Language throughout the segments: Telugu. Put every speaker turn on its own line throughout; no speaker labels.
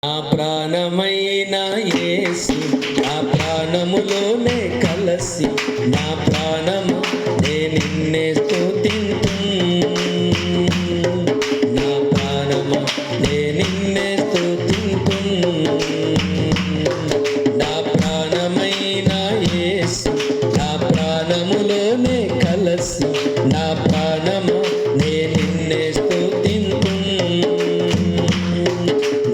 నా ప్రాణమైన యేసు నా ప్రాణములోనే కలసి నా ప్రాణము నే నిన్నే స్తుతింతు నా ప్రాణము నే నిన్నే స్తుతింతు నా ప్రాణమైన యేసు నా ప్రాణములోనే కలసి నా ప్రాణము నే నిన్నే స్తుతింతు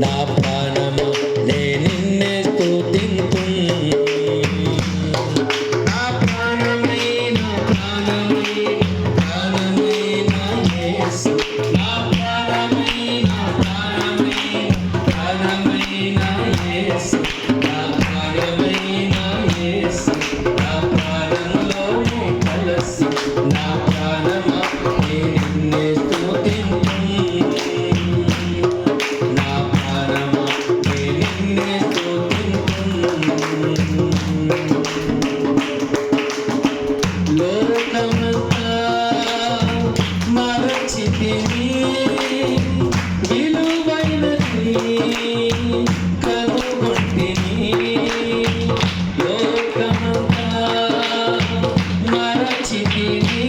నా ప్రాణము నే నిన్నే స్తుతింతు నా ప్రాణమైన యేసు నా ప్రాణమైన యేసు నా ప్రాణమైన యేసు నా ప్రాణములోనే కలసి నా ప్రాణము నే నిన్నే స్తుతింతు నా ప్రాణము నే నిన్నే స్తుతింతు లోకమంతా మరచితిని విలువైనది కనుగొంటిని లోకమంతా మరచితిని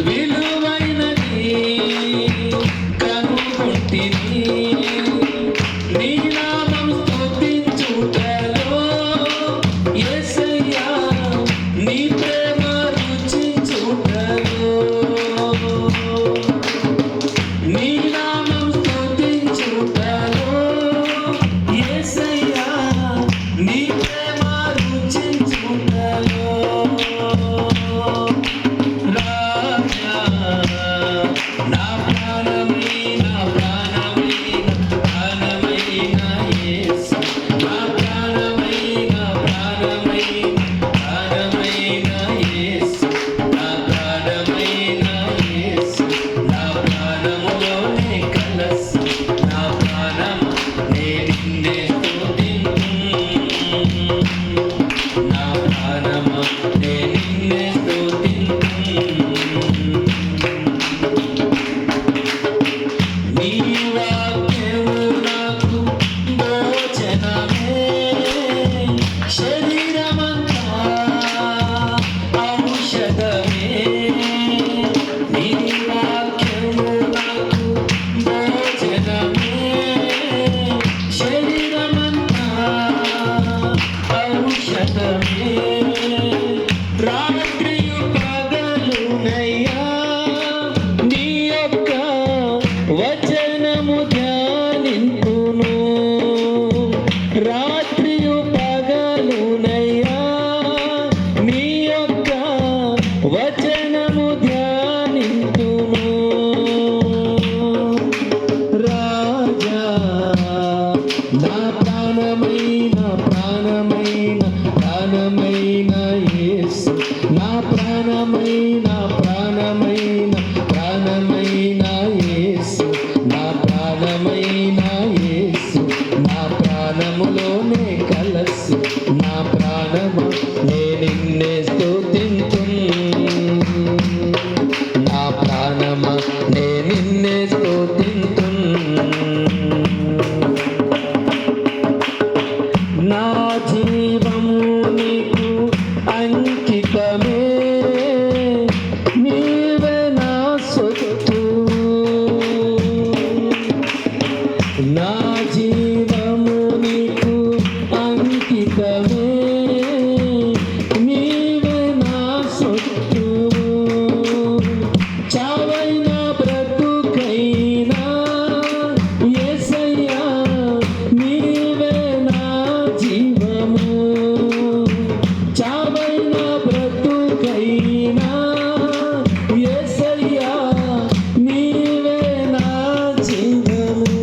విలువైనది కనుగొంటిని నీ నామం స్తుతించుటలో యేసయ్యా నీ ప్రేమ రుచించుటలో నీ నామం స్తుతించుటలో యేసయ్యా నీ ప్రేమ రుచించుటలో రాజా నా ప్రాణమైన యేసు నా ప్రాణమైన యేసు నా ప్రాణమైన యేసు నా ప్రాణములోనే కలసి నా ప్రాణము నే నిన్నే స్తుతింతు నా ప్రాణము నే నిన్నే స్తుతింతు నీ వాక్యము నాకు భోజనమే శరీరమంతా ఔషధమే నీ వాక్యము నాకు భోజనమే శరీరమంతా ఔషధమే రాత్రియు పగలునయ్యా నీ యొక్క వచనము ధ్యానింతును రాత్రియు పగలునయ్యా నీ యొక్క వచనము ధ్యానింతును రాజా నా ప్రాణమైన యేసు నా ప్రాణమైన యేసు నా ప్రాణమైన యేసు నా ప్రాణములోనే కలసి నా ప్రాణము నే నిన్నే స్తుతింతు నా ప్రాణము నే నిన్నే స్తుతింతు నా జీవము నీకు అంకితమే నీవే నా సొత్తు నా జీవము నీకు అంకితమే నీవే నా సొత్తు చావైన బ్రతుకైనా యేసయ్యా నీవే నా జీవము చావైన బ్రతుకైనా యేసయ్యా నీవే నా జీవము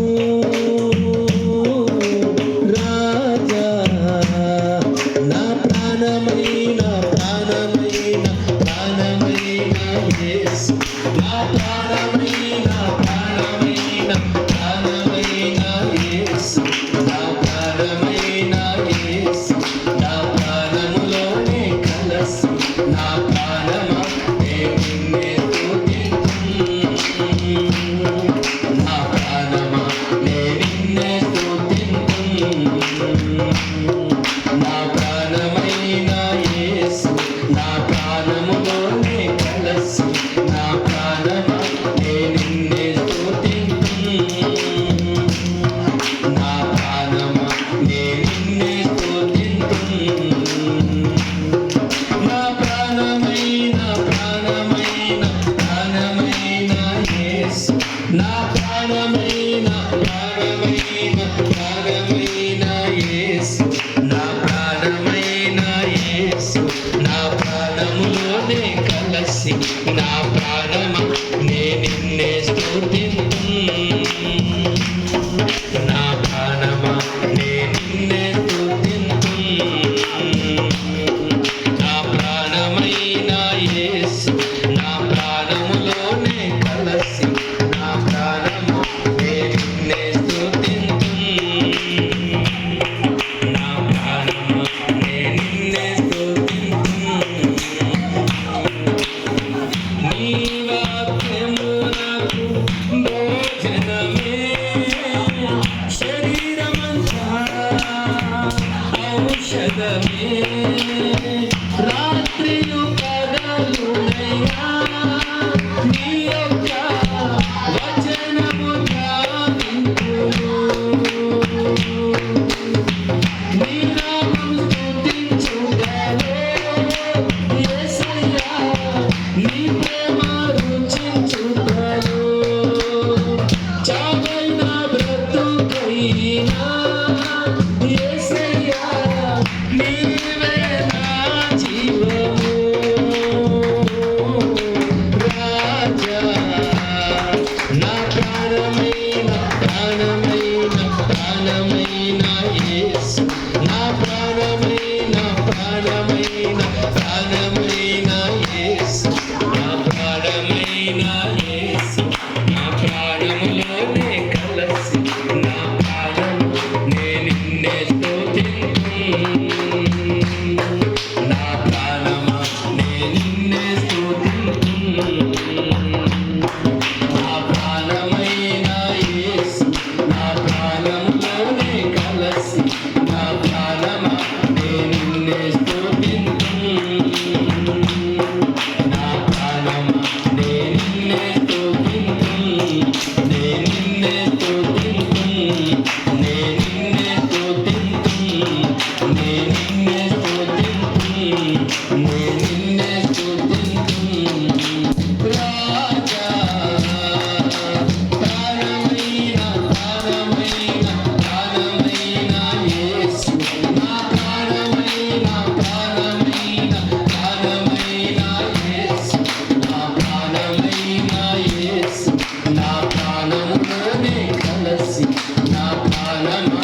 ప్రాణమా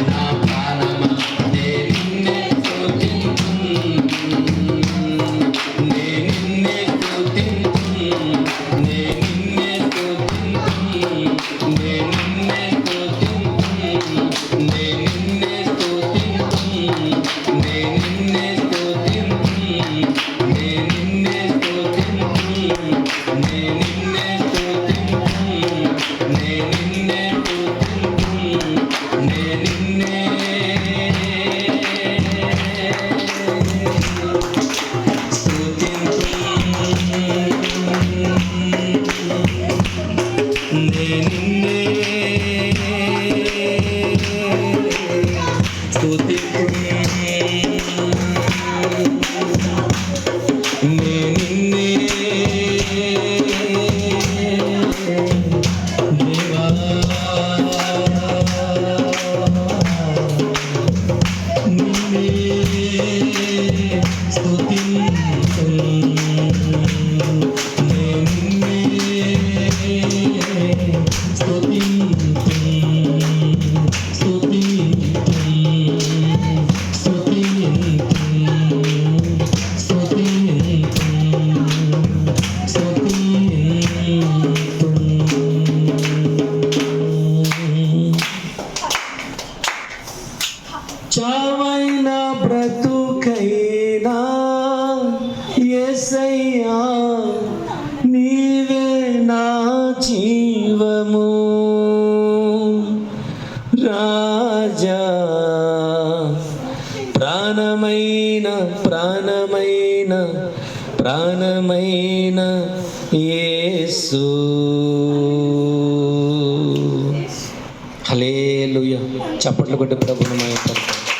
నా ప్రాణమా నిన్నే స్తుతించు నిన్నే స్తుతించు నిన్నే స్తుతించు నిన్నే స్తుతించు నిన్నే స్తుతించు నిన్నే స్తుతించు నిన్నే
చావైన బ్రతుకైనా యేసయ్యా నీవే నా జీవము రాజా ప్రాణమైన ప్రాణమైన ప్రాణమైన యేసు హల్లెలూయా. చప్పట్లు కొట్టి ప్రభువుని మహిమపరచండి.